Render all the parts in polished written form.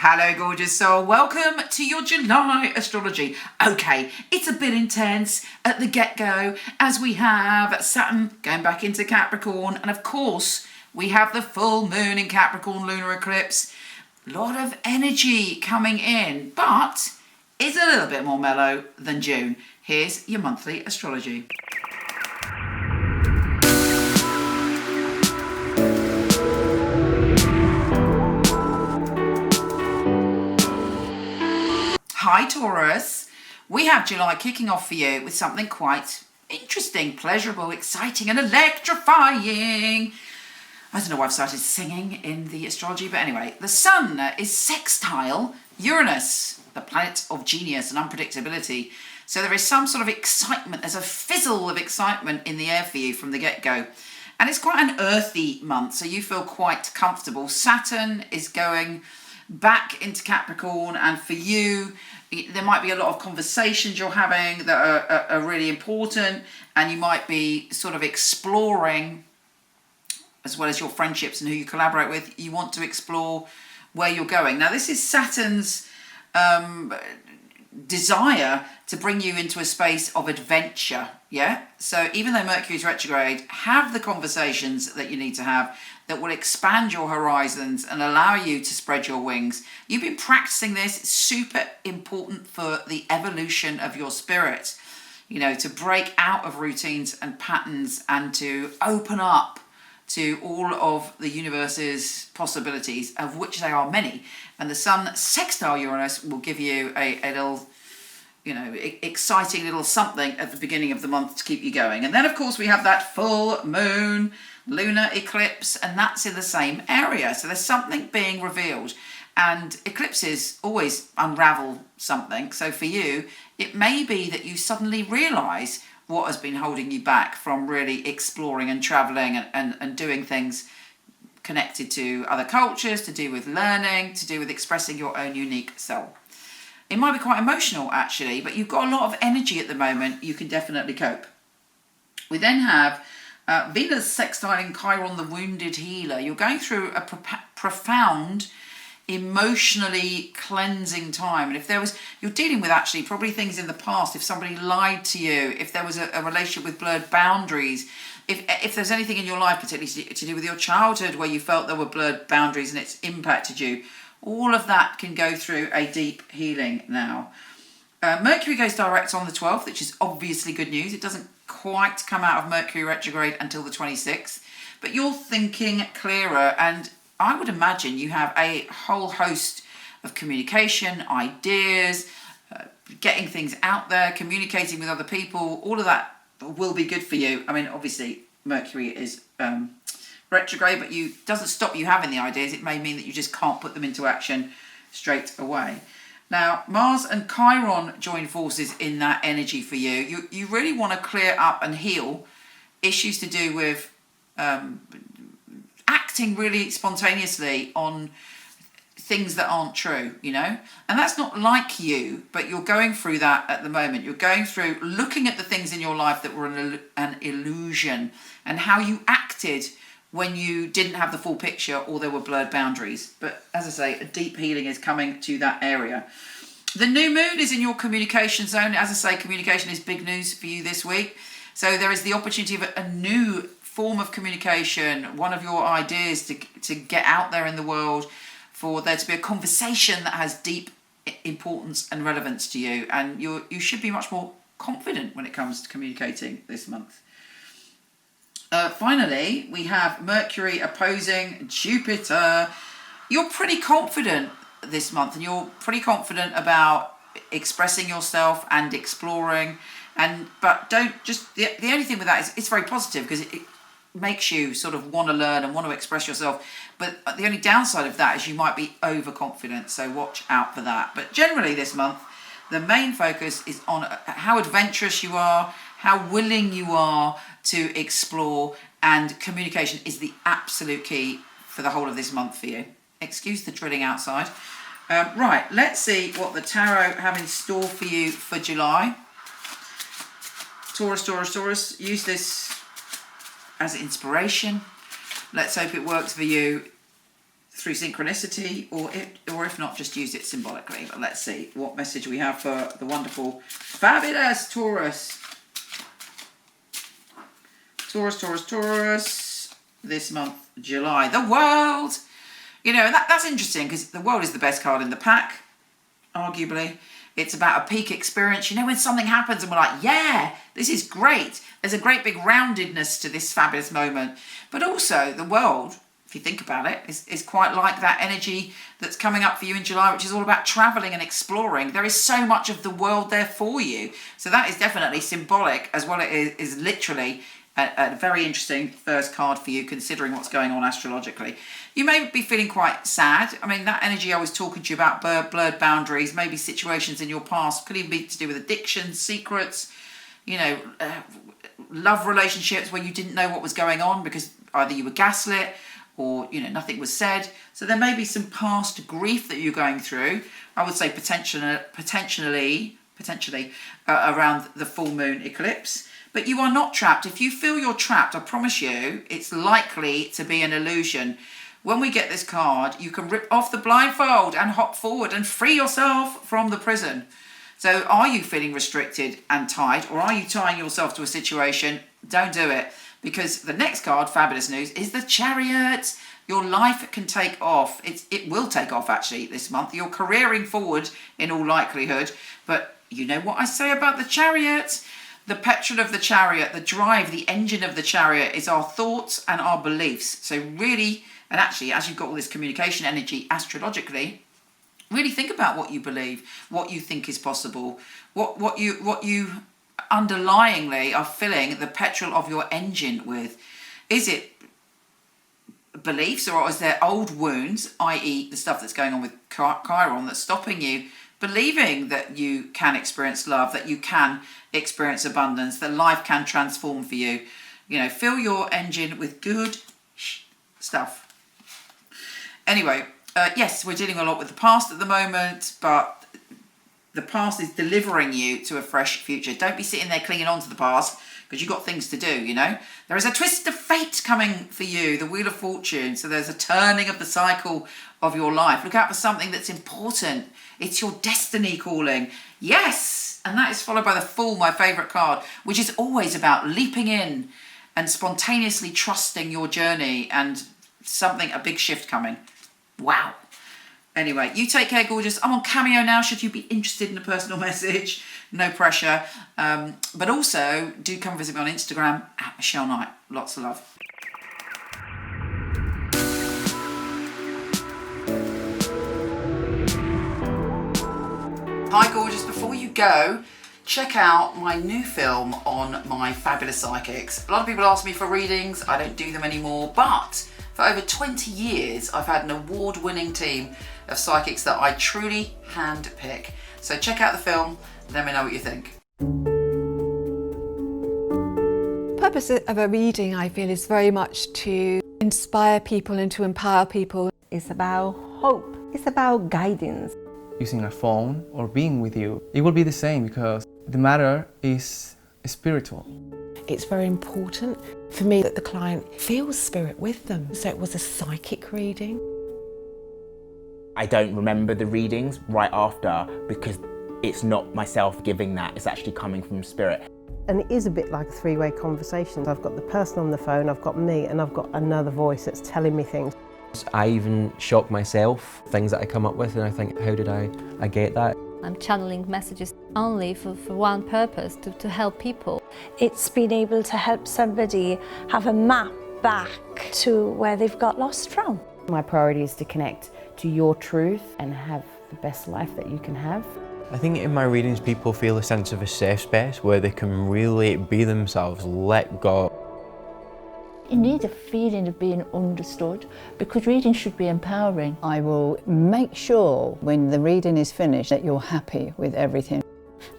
Hello, gorgeous soul. Welcome to your July astrology. Okay, it's a bit intense at the get-go as we have Saturn going back into Capricorn. And of course, we have the full moon in Capricorn lunar eclipse. A lot of energy coming in, but it's a little bit more mellow than June. Here's your monthly astrology. Hi Taurus, we have July kicking off for you with something quite interesting, pleasurable, exciting and electrifying. I don't know why I've started singing in the astrology, but anyway, the sun is sextile Uranus, the planet of genius and unpredictability. So there is some sort of excitement, there's a fizzle of excitement in the air for you from the get-go. And it's quite an earthy month, so you feel quite comfortable. Saturn is going back into Capricorn, and for you, there might be a lot of conversations you're having that are really important, and you might be sort of exploring, as well as your friendships and who you collaborate with, you want to explore where you're going. Now, this is Saturn's desire to bring you into a space of adventure, yeah? So even though Mercury is retrograde, have the conversations that you need to have that will expand your horizons and allow you to spread your wings. You've been practicing this. It's super important for the evolution of your spirit, you know, to break out of routines and patterns and to open up to all of the universe's possibilities, of which there are many. And the sun sextile Uranus will give you a little, you know, exciting little something at the beginning of the month to keep you going. And then, of course, we have that full moon lunar eclipse, and that's in the same area. So there's something being revealed. And eclipses always unravel something. So for you, it may be that you suddenly realise what has been holding you back from really exploring and travelling and doing things connected to other cultures, to do with learning, to do with expressing your own unique self. It might be quite emotional, actually, but you've got a lot of energy at the moment. You can definitely cope. We then have Venus sextiling Chiron, the wounded healer. You're going through a profound, emotionally cleansing time. And if there was, you're dealing with actually probably things in the past. If somebody lied to you, if there was a relationship with blurred boundaries, if there's anything in your life, particularly to do with your childhood, where you felt there were blurred boundaries and it's impacted you, all of that can go through a deep healing now. Mercury goes direct on the 12th, which is obviously good news. It doesn't quite come out of Mercury retrograde until the 26th, but you're thinking clearer, and I would imagine you have a whole host of communication, ideas, getting things out there, communicating with other people. All of that will be good for you. I mean, obviously, Mercury is retrograde, but doesn't stop you having the ideas. It may mean that you just can't put them into action straight away. Now, Mars and Chiron join forces in that energy for you. You really want to clear up and heal issues to do with acting really spontaneously on things that aren't true, you know? And that's not like you, but you're going through that at the moment. You're going through looking at the things in your life that were an illusion and how you acted when you didn't have the full picture or there were blurred boundaries. But as I say, a deep healing is coming to that area. The new moon is in your communication zone. As I say, communication is big news for you this week. So there is the opportunity of a new form of communication, one of your ideas to get out there in the world, for there to be a conversation that has deep importance and relevance to you. And you should be much more confident when it comes to communicating this month. Finally, we have Mercury opposing Jupiter. You're pretty confident this month, and you're pretty confident about expressing yourself and exploring. But don't just, the only thing with that is it's very positive because it makes you sort of want to learn and want to express yourself. But the only downside of that is you might be overconfident, so watch out for that. But generally this month, the main focus is on how adventurous you are, how willing you are to explore, and communication is the absolute key for the whole of this month for you. Excuse the drilling outside. Right, let's see what the tarot have in store for you for July. Taurus, use this as inspiration. Let's hope it works for you. through synchronicity, or if not, just use it symbolically. But let's see what message we have for the wonderful, fabulous Taurus. Taurus, this month, July. The World! You know, that's interesting because the World is the best card in the pack, arguably. It's about a peak experience. You know, when something happens and we're like, yeah, this is great. There's a great big roundedness to this fabulous moment. But also, the World, if you think about it, is quite like that energy that's coming up for you in July, which is all about travelling and exploring. There is so much of the world there for you. So that is definitely symbolic, as well as is literally a very interesting first card for you, considering what's going on astrologically. You may be feeling quite sad. I mean, that energy I was talking to you about, blurred boundaries, maybe situations in your past, could even be to do with addictions, secrets, you know, love relationships where you didn't know what was going on because either you were gaslit or, you know, nothing was said. So there may be some past grief that you're going through. I would say potentially around the full moon eclipse. But you are not trapped. If you feel you're trapped, I promise you, it's likely to be an illusion. When we get this card, you can rip off the blindfold and hop forward and free yourself from the prison. So are you feeling restricted and tied, or are you tying yourself to a situation? Don't do it, because the next card, fabulous news, is the Chariot. Your life can take off. It will take off, actually, this month. You're careering forward in all likelihood. But you know what I say about the Chariot? The petrol of the chariot, the drive, the engine of the chariot is our thoughts and our beliefs. So really, and actually, as you've got all this communication energy astrologically, really think about what you believe, what you think is possible, what you underlyingly are filling the petrol of your engine with. Is it beliefs, or is there old wounds, i.e. the stuff that's going on with Chiron, that's stopping you believing that you can experience love, that you can experience abundance, that life can transform for you? You know, fill your engine with good stuff. Anyway, yes, we're dealing a lot with the past at the moment, but the past is delivering you to a fresh future. Don't be sitting there clinging on to the past, because you've got things to do, you know. There is a twist of fate coming for you, the Wheel of Fortune. So there's a turning of the cycle of your life. Look out for something that's important. It's your destiny calling. Yes! And that is followed by the Fool, my favourite card, which is always about leaping in and spontaneously trusting your journey and a big shift coming. Wow. Anyway, you take care, gorgeous. I'm on Cameo now, should you be interested in a personal message. No pressure. But also, do come visit me on Instagram, @Michele Knight. Lots of love. Hi, gorgeous. Before you go, check out my new film on my fabulous psychics. A lot of people ask me for readings. I don't do them anymore, but for over 20 years, I've had an award-winning team of psychics that I truly handpick. So check out the film, let me know what you think. The purpose of a reading, I feel, is very much to inspire people and to empower people. It's about hope. It's about guidance. Using a phone or being with you, it will be the same, because the matter is spiritual. It's very important for me that the client feels spirit with them. So it was a psychic reading. I don't remember the readings right after, because it's not myself giving that, it's actually coming from spirit. And it is a bit like a three-way conversation. I've got the person on the phone, I've got me, and I've got another voice that's telling me things. I even shock myself, things that I come up with, and I think, how did I get that? I'm channeling messages only for one purpose, to help people. It's been able to help somebody have a map back to where they've got lost from. My priority is to connect to your truth and have the best life that you can have. I think in my readings people feel a sense of a safe space where they can really be themselves, let go. You need a feeling of being understood, because reading should be empowering. I will make sure when the reading is finished that you're happy with everything.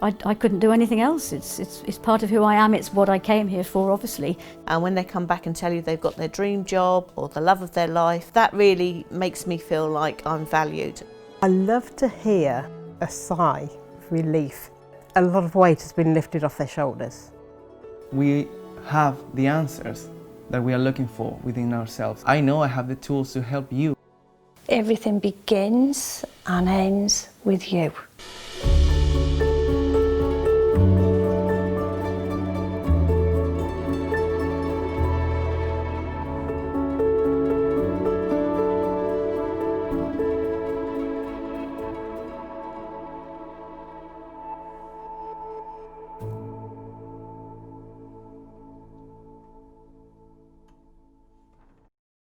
I couldn't do anything else. It's part of who I am. It's what I came here for, obviously. And when they come back and tell you they've got their dream job or the love of their life, that really makes me feel like I'm valued. I love to hear a sigh of relief. A lot of weight has been lifted off their shoulders. We have the answers that we are looking for within ourselves. I know I have the tools to help you. Everything begins and ends with you.